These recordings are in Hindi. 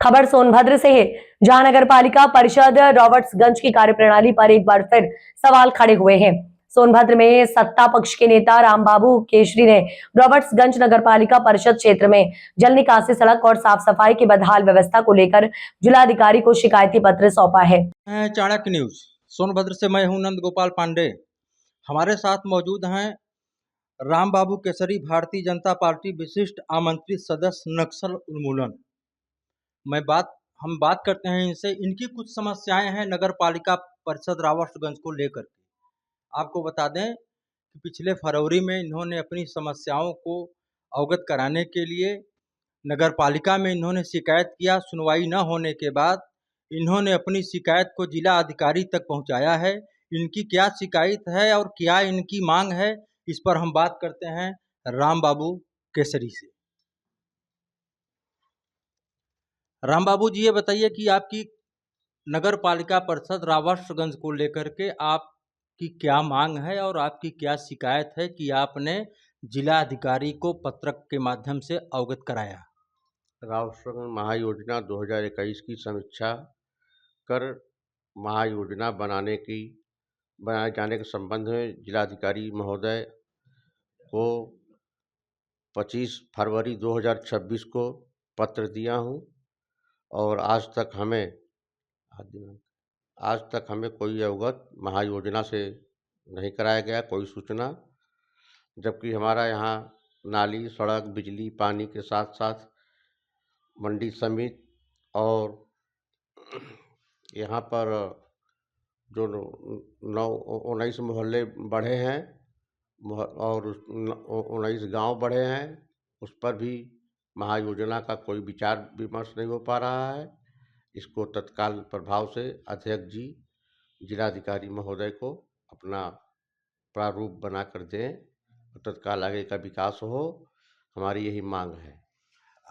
खबर सोनभद्र से है, जहां नगर पालिका परिषद रॉबर्ट्सगंज की कार्यप्रणाली पर एक बार फिर सवाल खड़े हुए हैं। सोनभद्र में सत्ता पक्ष के नेता रामबाबू केशरी ने रॉबर्ट्सगंज नगर पालिका परिषद क्षेत्र में जल निकासी सड़क और साफ सफाई की बदहाल व्यवस्था को लेकर जिलाधिकारी को शिकायती पत्र सौंपा है। चाणक्य न्यूज सोनभद्र से मैं हूं नंद गोपाल पांडे। हमारे साथ मौजूद हैं रामबाबू केसरी, भारतीय जनता पार्टी विशिष्ट आमंत्रित सदस्य, नक्सल उन्मूलन। हम बात करते हैं इनसे। इनकी कुछ समस्याएं हैं नगर पालिका परिषद रॉबर्ट्सगंज को लेकर के। आपको बता दें कि पिछले फरवरी में इन्होंने अपनी समस्याओं को अवगत कराने के लिए नगर पालिका में इन्होंने शिकायत किया। सुनवाई न होने के बाद इन्होंने अपनी शिकायत को जिला अधिकारी तक पहुंचाया है। इनकी क्या शिकायत है और क्या इनकी मांग है, इस पर हम बात करते हैं रामबाबू केसरी से। रामबाबू जी, ये बताइए कि आपकी नगर पालिका परिषद रॉबर्ट्सगंज को लेकर के आपकी क्या मांग है और आपकी क्या शिकायत है कि आपने जिला अधिकारी को पत्र के माध्यम से अवगत कराया। रॉबर्ट्सगंज महायोजना 2021 की समीक्षा कर महायोजना बनाए जाने के संबंध में जिलाधिकारी महोदय को 25 फरवरी 2026 को पत्र दिया हूं और आज तक हमें कोई अवगत महायोजना से नहीं कराया गया, कोई सूचना। जबकि हमारा यहाँ नाली, सड़क, बिजली, पानी के साथ साथ मंडी समिति और यहाँ पर जो 19 मोहल्ले बढ़े हैं और 19 गांव बढ़े हैं, उस पर भी महायोजना का कोई विचार विमर्श नहीं हो पा रहा है। इसको तत्काल प्रभाव से अध्यक्ष जी जिलाधिकारी महोदय को अपना प्रारूप बना कर दें, तत्काल आगे का विकास हो, हमारी यही मांग है।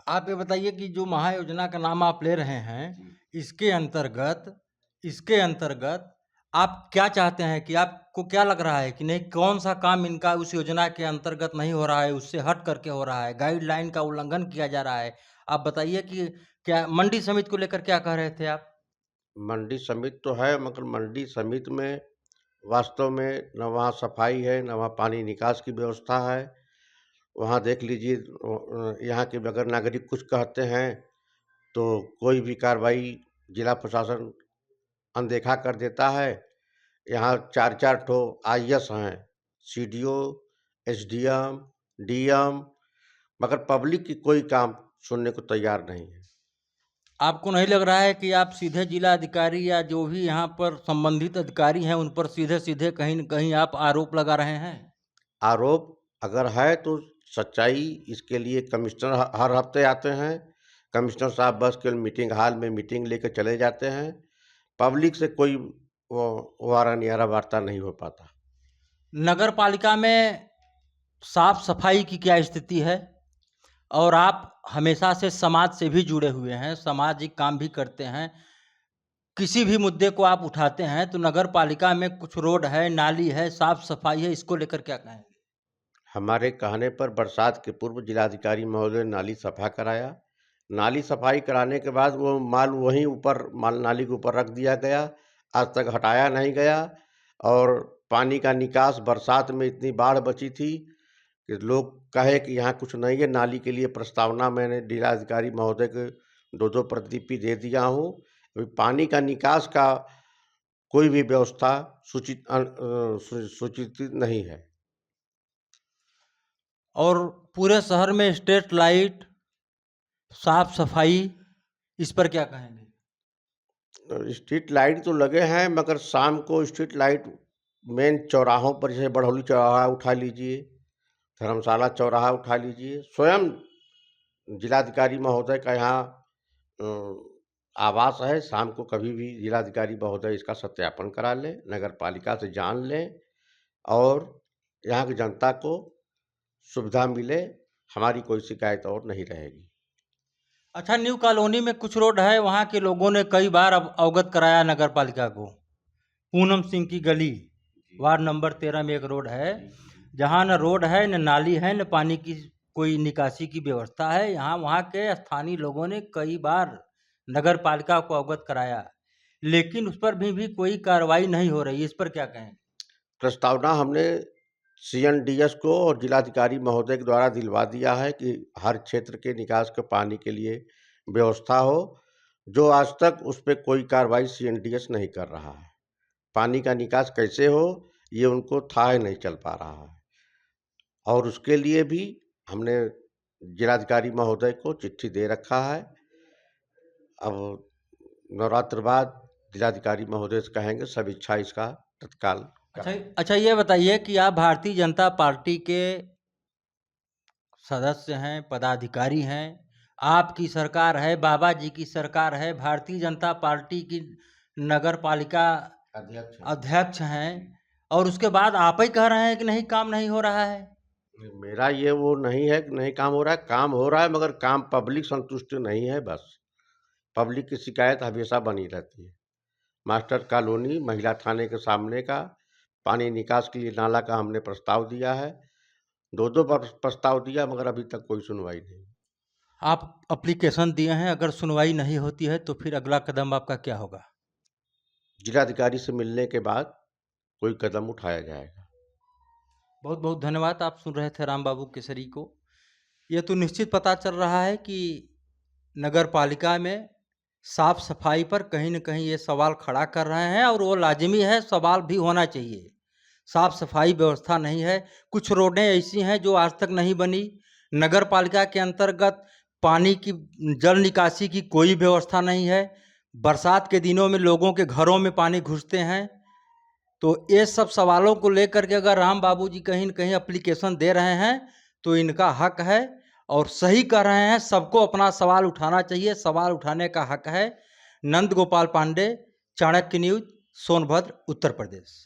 आप ये बताइए कि जो महायोजना का नाम आप ले रहे हैं, इसके अंतर्गत आप क्या चाहते हैं कि आपको क्या लग रहा है कि नहीं, कौन सा काम इनका उस योजना के अंतर्गत नहीं हो रहा है, उससे हट करके हो रहा है, गाइडलाइन का उल्लंघन किया जा रहा है। आप बताइए कि क्या मंडी समिति को लेकर क्या कह रहे थे आप। मंडी समिति तो है, मगर मंडी समिति में वास्तव में न वहाँ सफाई है, न वहाँ पानी निकास की व्यवस्था है। वहाँ देख लीजिए, यहाँ के अगर नागरिक कुछ कहते हैं तो कोई भी कार्रवाई जिला प्रशासन अनदेखा कर देता है। यहाँ 4-4 ठो IAS हैं, CDO, SDM, DM, मगर पब्लिक की कोई काम सुनने को तैयार नहीं है। आपको नहीं लग रहा है कि आप सीधे जिला अधिकारी या जो भी यहाँ पर संबंधित अधिकारी हैं उन पर सीधे सीधे कहीं न कहीं आप आरोप लगा रहे हैं? आरोप अगर है तो सच्चाई, इसके लिए कमिश्नर हर हफ्ते आते हैं। कमिश्नर साहब बस केवल मीटिंग हॉल में मीटिंग लेकर चले जाते हैं। पब्लिक से कोई वारा नियारा वार्ता नहीं हो पाता। नगर पालिका में साफ सफाई की क्या स्थिति है? और आप हमेशा से समाज से भी जुड़े हुए हैं, सामाजिक काम भी करते हैं, किसी भी मुद्दे को आप उठाते हैं तो नगर पालिका में कुछ रोड है, नाली है, साफ सफाई है, इसको लेकर क्या कहेंगे? हमारे कहने पर बरसात के पूर्व जिलाधिकारी महोदय ने नाली सफा कराया। नाली सफाई कराने के बाद वो माल वहीं ऊपर नाली के ऊपर रख दिया गया, आज तक हटाया नहीं गया। और पानी का निकास, बरसात में इतनी बाढ़ बची थी कि लोग कहे कि यहाँ कुछ नहीं है। नाली के लिए प्रस्तावना मैंने जिलाधिकारी महोदय को 2-2 प्रतिलिपि दे दिया हूँ। पानी का निकास का कोई भी व्यवस्था सूचित नहीं है। और पूरे शहर में स्ट्रीट लाइट, साफ सफाई, इस पर क्या कहेंगे? स्ट्रीट लाइट तो लगे हैं, मगर शाम को स्ट्रीट लाइट मेन चौराहों पर, जैसे बड़हौली चौराहा उठा लीजिए, धर्मशाला चौराहा उठा लीजिए। स्वयं जिलाधिकारी महोदय का यहाँ आवास है, शाम को कभी भी जिलाधिकारी महोदय इसका सत्यापन करा लें, नगर पालिका से जान लें और यहाँ की जनता को सुविधा मिले। हमारी कोई शिकायत और नहीं रहेगी। अच्छा, न्यू कॉलोनी में कुछ रोड है, वहाँ के लोगों ने कई बार अवगत कराया नगर पालिका को। पूनम सिंह की गली, वार्ड नंबर 13 में एक रोड है, जहाँ न रोड है, न नाली है, न पानी की कोई निकासी की व्यवस्था है। यहाँ वहाँ के स्थानीय लोगों ने कई बार नगर पालिका को अवगत कराया, लेकिन उस पर भी कोई कार्रवाई नहीं हो रही। इस पर क्या कहें? प्रस्तावना हमने सीएनडीएस को और जिलाधिकारी महोदय के द्वारा दिलवा दिया है कि हर क्षेत्र के निकास के पानी के लिए व्यवस्था हो, जो आज तक उस पर कोई कार्रवाई सीएनडीएस नहीं कर रहा है। पानी का निकास कैसे हो ये उनको था ही नहीं चल पा रहा है, और उसके लिए भी हमने जिलाधिकारी महोदय को चिट्ठी दे रखा है। अब नवरात्र बाद जिलाधिकारी महोदय से कहेंगे समीक्षा इसका तत्काल अच्छा, ये बताइए कि आप भारतीय जनता पार्टी के सदस्य हैं, पदाधिकारी हैं, आपकी सरकार है, बाबा जी की सरकार है, भारतीय जनता पार्टी की नगर पालिका अध्यक्ष हैं, और उसके बाद आप ही कह रहे हैं कि नहीं, काम नहीं हो रहा है। मेरा ये वो नहीं है कि नहीं काम हो रहा है, काम हो रहा है, मगर काम पब्लिक संतुष्ट नहीं है। बस पब्लिक की शिकायत हमेशा बनी रहती है। मास्टर कॉलोनी महिला थाने के सामने का पानी निकास के लिए नाला का हमने प्रस्ताव दिया है, दो प्रस्ताव दिया, मगर अभी तक कोई सुनवाई नहीं। आप एप्लीकेशन दिए हैं, अगर सुनवाई नहीं होती है तो फिर अगला कदम आपका क्या होगा? जिलाधिकारी से मिलने के बाद कोई कदम उठाया जाएगा। बहुत बहुत धन्यवाद। आप सुन रहे थे राम बाबू केसरी को। यह तो निश्चित पता चल रहा है कि नगर पालिका में साफ सफाई पर कहीं न कहीं ये सवाल खड़ा कर रहे हैं, और वो लाजिमी है, सवाल भी होना चाहिए। साफ सफाई व्यवस्था नहीं है, कुछ रोडें ऐसी हैं जो आज तक नहीं बनी। नगर पालिका के अंतर्गत पानी की जल निकासी की कोई व्यवस्था नहीं है। बरसात के दिनों में लोगों के घरों में पानी घुसते हैं। तो ये सब सवालों को लेकर के अगर राम बाबू जी कहीं न कहीं एप्लीकेशन दे रहे हैं तो इनका हक है, और सही कह रहे हैं। सबको अपना सवाल उठाना चाहिए, सवाल उठाने का हक है। नंद गोपाल पांडे, चाणक्य न्यूज, सोनभद्र, उत्तर प्रदेश।